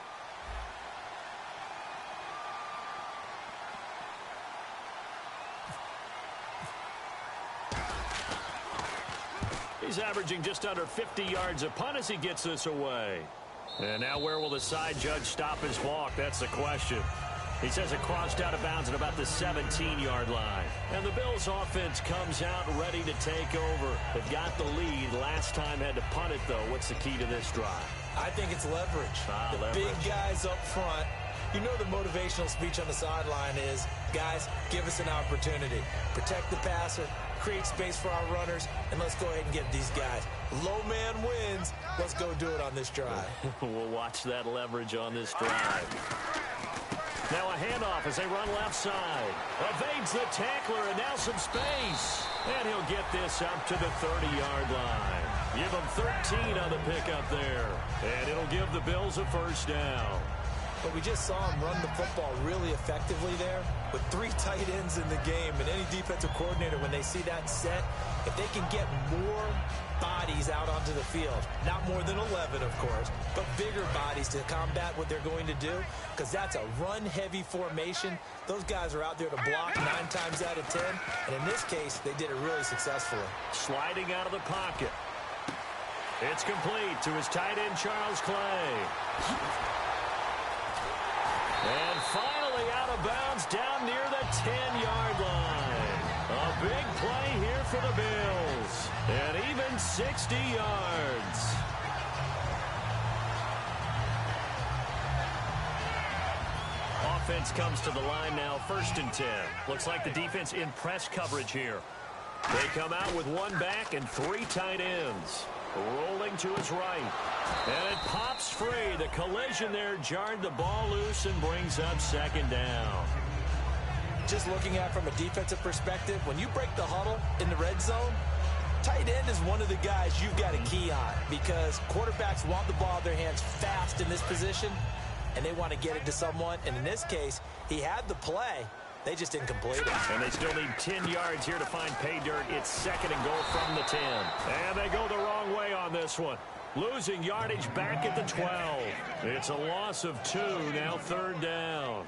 He's averaging just under 50 yards a punt as he gets this away. And now where will the side judge stop his walk? That's the question. He says it crossed out of bounds at about the 17-yard line. And the Bills offense comes out ready to take over. They've got the lead. Last time had to punt it, though. What's the key to this drive? I think it's leverage. The big guys up front. You know the motivational speech on the sideline is, guys, give us an opportunity. Protect the passer, create space for our runners, and let's go ahead and get these guys. Low man wins. Let's go do it on this drive. We'll watch that leverage on this drive. Now a handoff as they run left side. Evades the tackler, and now some space. And he'll get this up to the 30-yard line. Give him 13 on the pickup there. And it'll give the Bills a first down. But we just saw him run the football really effectively there with 3 tight ends in the game. And any defensive coordinator, when they see that set, if they can get more bodies out onto the field, not more than 11, of course, but bigger bodies to combat what they're going to do, because that's a run-heavy formation. Those guys are out there to block 9 times out of 10. And in this case, they did it really successfully. Sliding out of the pocket. It's complete to his tight end, Charles Clay. And finally out of bounds down near the 10-yard line. A big play here for the Bills. And even 60 yards. Offense comes to the line now, 1st and 10. Looks like the defense in press coverage here. They come out with 1 back and 3 tight ends. Rolling to his right. And it pops free. The collision there jarred the ball loose and brings up 2nd down. Just looking at it from a defensive perspective, when you break the huddle in the red zone, tight end is one of the guys you've got a key on, because quarterbacks want the ball in their hands fast in this position, and they want to get it to someone. And in this case, he had the play. They just didn't complete it. And they still need 10 yards here to find pay dirt. It's 2nd and goal from the 10. And they go the wrong way on this one. Losing yardage back at the 12. It's a loss of 2, now 3rd down.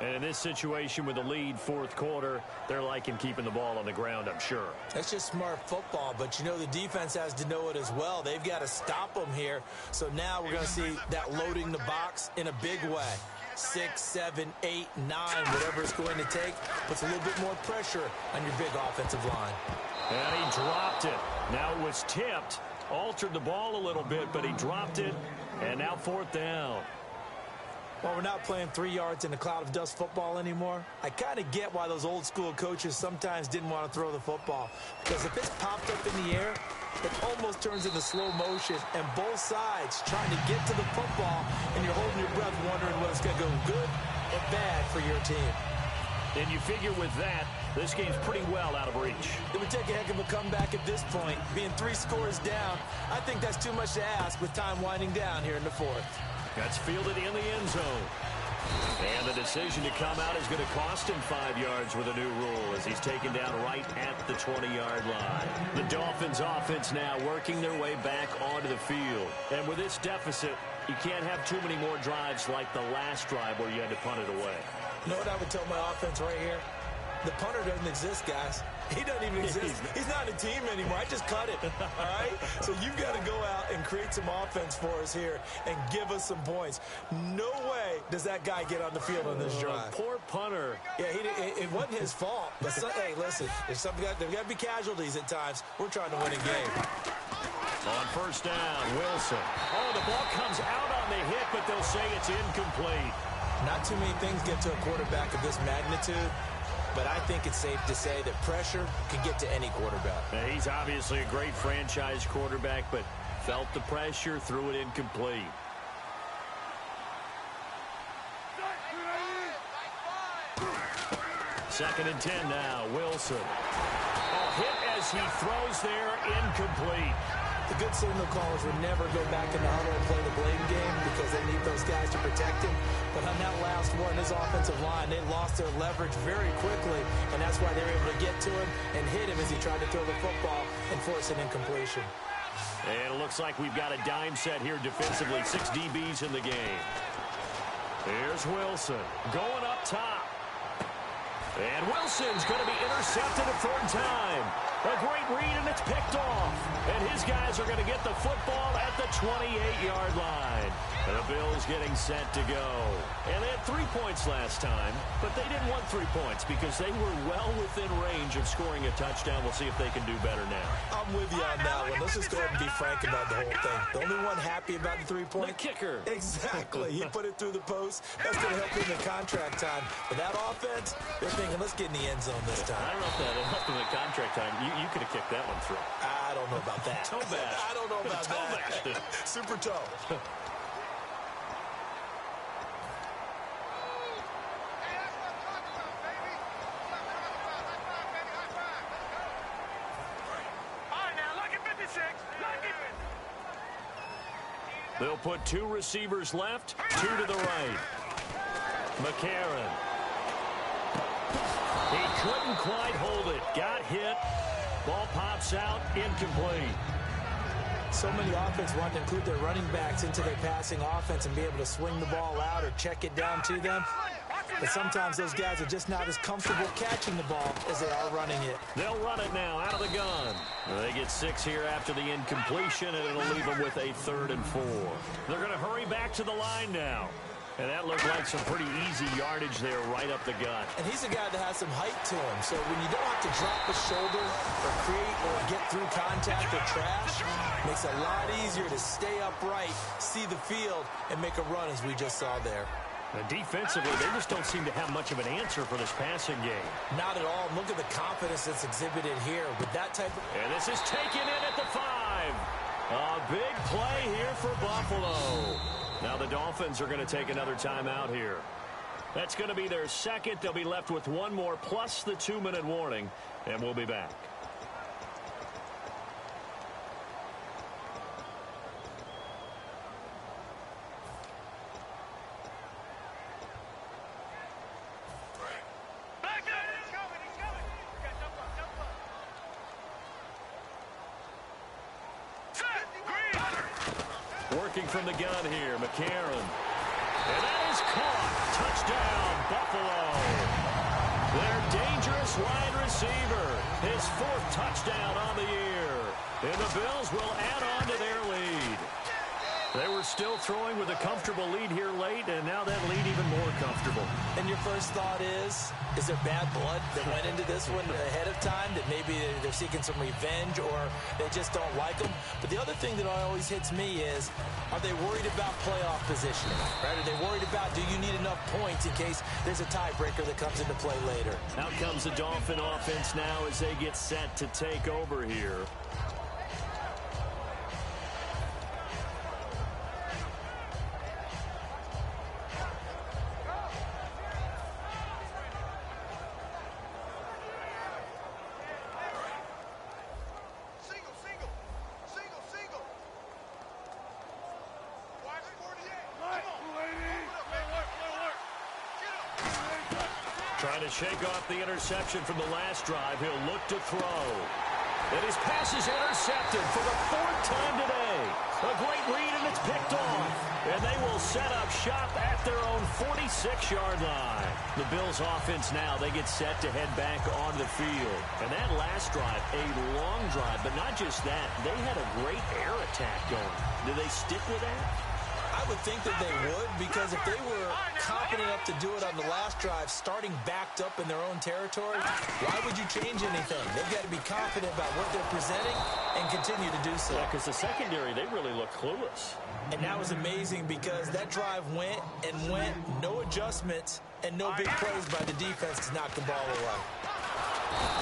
And in this situation with the lead 4th quarter, they're liking keeping the ball on the ground, I'm sure. That's just smart football, but you know the defense has to know it as well. They've got to stop them here. So now we're going to see that loading the box in a big way. 6, 7, 8, 9, whatever it's going to take, puts a little bit more pressure on your big offensive line. And he dropped it. Now it was tipped, altered the ball a little bit, but he dropped it, and now 4th down. Well, we're not playing 3 yards in a cloud of dust football anymore. I kind of get why those old school coaches sometimes didn't want to throw the football, because if it's popped up in the air, it almost turns into slow motion, and both sides trying to get to the football, and you're holding your breath wondering whether it's going to go good or bad for your team. And you figure with that, this game's pretty well out of reach. It would take a heck of a comeback at this point. Being 3 scores down, I think that's too much to ask with time winding down here in the 4th. That's fielded in the end zone. And the decision to come out is going to cost him 5 yards with a new rule as he's taken down right at the 20-yard line. The Dolphins offense now working their way back onto the field. And with this deficit, you can't have too many more drives like the last drive where you had to punt it away. You know what I would tell my offense right here? The punter doesn't exist, guys. He doesn't even exist. He's not a team anymore. I just cut it, all right? So you've got to go out and create some offense for us here and give us some points. No way does that guy get on the field on this drive. Poor punter. Yeah, it wasn't his fault. But hey, listen, there's got to be casualties at times. We're trying to win a game. On first down, Wilson. Oh, the ball comes out on the hit, but they'll say it's incomplete. Not too many things get to a quarterback of this magnitude, but I think it's safe to say that pressure can get to any quarterback. Now, he's obviously a great franchise quarterback, but felt the pressure, threw it incomplete. Second and 10 now, Wilson. Oh, hit as he throws there, incomplete. The good signal callers would never go back in the huddle and play the blame game because they need those guys to protect him. But on that last one, his offensive line, they lost their leverage very quickly, and that's why they were able to get to him and hit him as he tried to throw the football and force an incompletion. And it looks like we've got a dime set here defensively. 6 DBs in the game. Here's Wilson going up top. And Wilson's going to be intercepted a third time. A great read, and it's picked off. And his guys are going to get the football at the 28-yard line. And the Bills getting set to go. And they had 3 points last time, but they didn't want 3 points because they were well within range of scoring a touchdown. We'll see if they can do better now. I'm with you on that one. Let's just go ahead and be frank about the whole thing. The only one happy about the 3-point? The kicker. Exactly. He put it through the post. That's going to help him in contract time. But that offense, they're thinking, let's get in the end zone this time. I don't know if that helped him in contract time. You could have kicked that one through. I don't know about that. Toe bash. I don't know about that. Super toe. They'll put 2 receivers left, 2 to the right. McCarron. He couldn't quite hold it. Got hit. Ball pops out. Incomplete. So many offense want to include their running backs into their passing offense and be able to swing the ball out or check it down to them. But sometimes those guys are just not as comfortable catching the ball as they are running it. They'll run it now out of the gun. They get 6 here after the incompletion, and it'll leave them with a 3rd and 4. They're going to hurry back to the line now. And that looked like some pretty easy yardage there right up the gut. And he's a guy that has some height to him. So when you don't have to drop a shoulder or create or get through contact or trash, it makes it a lot easier to stay upright, see the field, and make a run as we just saw there. And defensively, they just don't seem to have much of an answer for this passing game. Not at all. Look at the confidence that's exhibited here with that type of... And this is taken in at the 5. A big play here for Buffalo. Now the Dolphins are going to take another timeout here. That's going to be their second. They'll be left with 1 more plus the 2-minute warning, and we'll be back. Working from the gun here, McCarron. And that is caught. Touchdown, Buffalo. Their dangerous wide receiver. His 4th touchdown on the year. And the Bills will add on to their lead. They were still throwing with a comfortable lead here late, and now that lead even more comfortable. And your first thought is there bad blood that went into this one ahead of time, that maybe they're seeking some revenge or they just don't like them? But the other thing that always hits me is, are they worried about playoff positioning? Right? Are they worried about, do you need enough points in case there's a tiebreaker that comes into play later? Out comes the Dolphin offense now as they get set to take over here. Trying to shake off the interception from the last drive. He'll look to throw. And his pass is intercepted for the 4th time today. A great read, and it's picked off. And they will set up shop at their own 46. 36-yard line. The Bills offense now, they get set to head back onto the field. And that last drive, a long drive, but not just that. They had a great air attack going. Do they stick with that? I would think that they would, because if they were confident enough to do it on the last drive, starting backed up in their own territory, why would you change anything? They've got to be confident about what they're presenting and continue to do so. Yeah, because the secondary, they really look clueless. And that was amazing because that drive went and went, no adjustments, and no big plays by the defense to knock the ball away.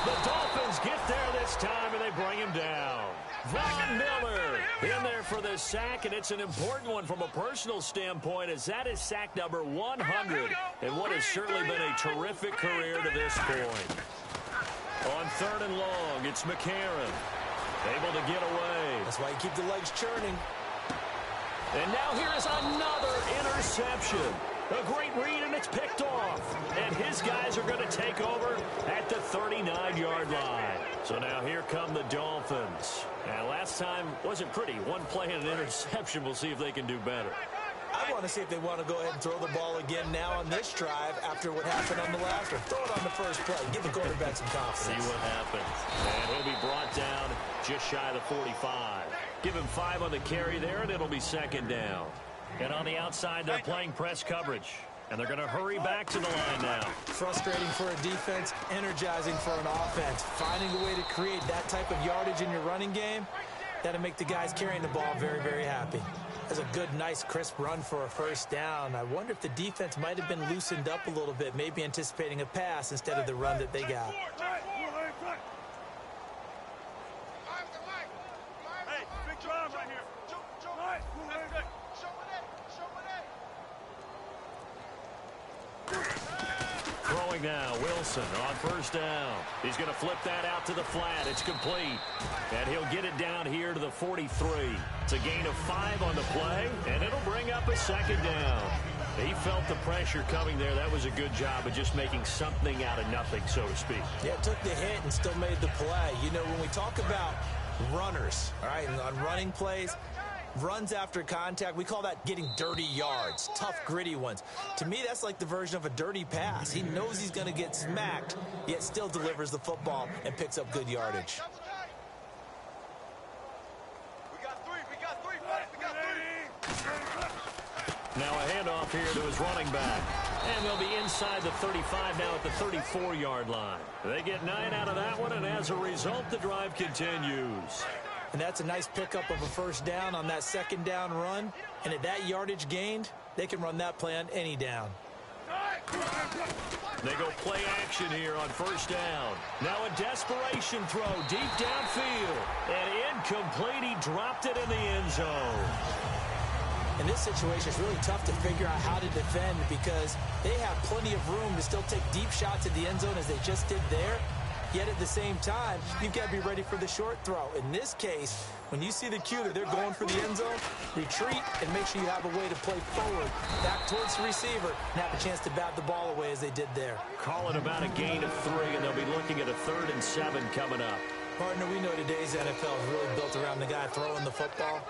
The Dolphins get there this time, and they bring him down. Von Miller in there for the sack, and it's an important one from a personal standpoint, as that is sack number 100, and what has certainly been a terrific career to this point. On 3rd and long, it's McCarron, able to get away. That's why you keep the legs churning. And now here is another interception. A great read, and it's picked off. And his guys are going to take over at the 39-yard line. So now here come the Dolphins. And last time wasn't pretty. One play and an interception. We'll see if they can do better. I want to see if they want to go ahead and throw the ball again now on this drive after what happened on the last one. Throw it on the first play. Give the quarterback some confidence. See what happens. And he'll be brought down just shy of the 45. Give him 5 on the carry there, and it'll be 2nd down. And on the outside, they're playing press coverage. And they're going to hurry back to the line now. Frustrating for a defense, energizing for an offense. Finding a way to create that type of yardage in your running game, that'll make the guys carrying the ball very, very happy. That's a good, nice, crisp run for a first down. I wonder if the defense might have been loosened up a little bit, maybe anticipating a pass instead of the run that they got. Hey, big drive right here. Throwing now, Wilson on 1st down. He's going to flip that out to the flat. It's complete. And he'll get it down here to the 43. It's a gain of 5 on the play, and it'll bring up a 2nd down. He felt the pressure coming there. That was a good job of just making something out of nothing, so to speak. Yeah, took the hit and still made the play. You know, when we talk about runners, all right, on running plays, runs after contact, we call that getting dirty yards, tough, gritty ones. To me, that's like the version of a dirty pass. He knows he's going to get smacked, yet still delivers the football and picks up good yardage. Now a handoff here to his running back. And they'll be inside the 35 now at the 34-yard line. They get 9 out of that one, and as a result, the drive continues. And that's a nice pickup of a first down on that 2nd down run. And at that yardage gained, they can run that play on any down. They go play action here on 1st down. Now a desperation throw deep downfield. And incomplete. He dropped it in the end zone. In this situation, it's really tough to figure out how to defend because they have plenty of room to still take deep shots at the end zone as they just did there. Yet at the same time, you've got to be ready for the short throw. In this case, when you see the cue that they're going for the end zone, retreat and make sure you have a way to play forward, back towards the receiver, and have a chance to bat the ball away as they did there. Call it about a gain of 3, and they'll be looking at a 3rd and 7 coming up. Partner, we know today's NFL is really built around the guy throwing the football.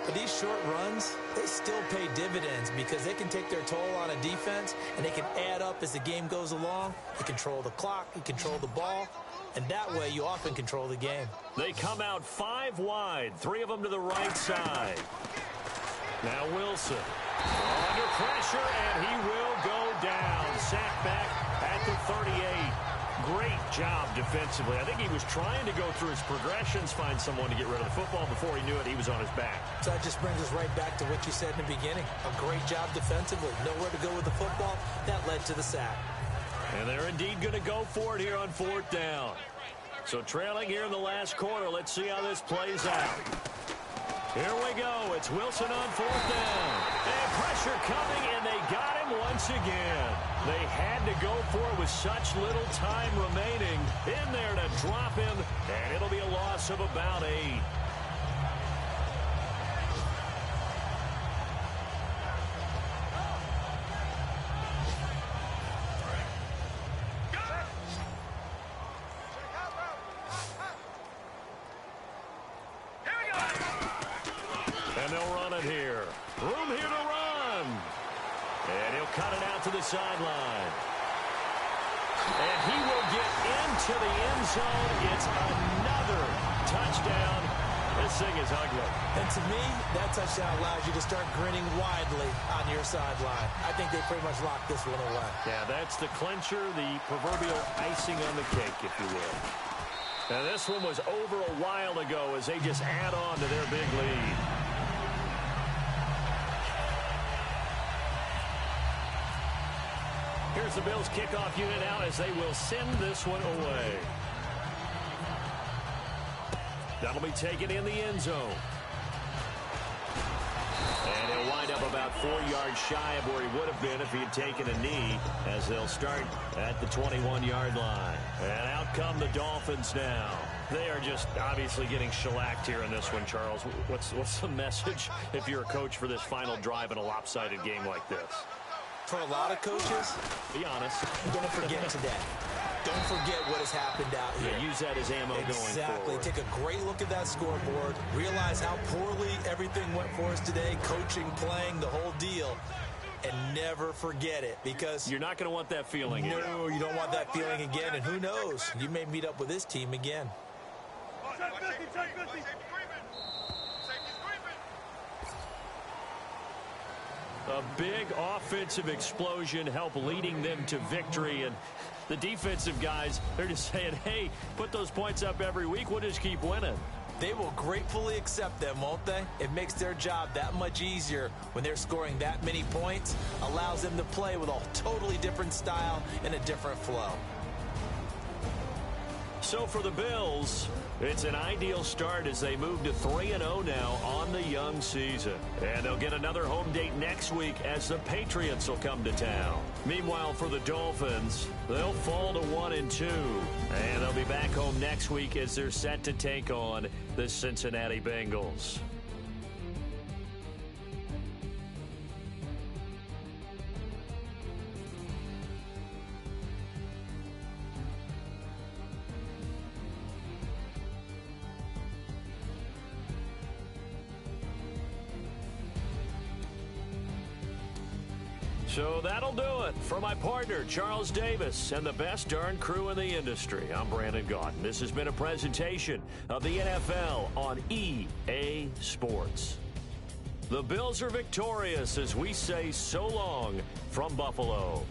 But these short runs, they still pay dividends because they can take their toll on a defense, and they can add up as the game goes along. You control the clock, you control the ball, and that way you often control the game. They come out 5 wide, 3 of them to the right side. Now Wilson under pressure, and he will go down. Sacked back at the 38. Great job defensively. I think he was trying to go through his progressions, find someone to get rid of the football. Before he knew it, he was on his back. So that just brings us right back to what you said in the beginning. A great job defensively. Nowhere to go with the football. That led to the sack. And they're indeed going to go for it here on 4th down. So trailing here in the last quarter. Let's see how this plays out. Here we go. It's Wilson on 4th down. And pressure coming, and they got him once again. They had to go for it with such little time remaining. In there to drop him, and it'll be a loss of about 8. And they'll run it here. Room here to run. And he'll cut it out out to the sideline. And he will get into the end zone. It's another touchdown. This thing is ugly. And to me, that touchdown allows you to start grinning widely on your sideline. I think they pretty much locked this one away. Yeah, that's the clincher, the proverbial icing on the cake, if you will. And this one was over a while ago as they just add on to their big lead. Here's the Bills kickoff unit now as they will send this one away. That'll be taken in the end zone. And he'll wind up about 4 yards shy of where he would have been if he had taken a knee, as they'll start at the 21-yard line. And out come the Dolphins now. They are just obviously getting shellacked here in this one, Charles. What's the message if you're a coach for this final drive in a lopsided game like this? For a lot of coaches, be honest, don't forget today. Don't forget what has happened out here. Yeah, use that as ammo going forward. Exactly. Take a great look at that scoreboard. Realize how poorly everything went for us today. Coaching, playing, the whole deal. And never forget it, because you're not going to want that feeling again. No, you don't want that feeling again. And who knows? You may meet up with this team again. A big offensive explosion helped leading them to victory. And the defensive guys, they're just saying, hey, put those points up every week. We'll just keep winning. They will gratefully accept them, won't they? It makes their job that much easier when they're scoring that many points. Allows them to play with a totally different style and a different flow. So for the Bills, it's an ideal start as they move to 3-0 now on the young season. And they'll get another home date next week as the Patriots will come to town. Meanwhile, for the Dolphins, they'll fall to 1-2. And they'll be back home next week as they're set to take on the Cincinnati Bengals. So that'll do it. For my partner, Charles Davis, and the best darn crew in the industry, I'm Brandon Gaudin. This has been a presentation of the NFL on EA Sports. The Bills are victorious as we say so long from Buffalo.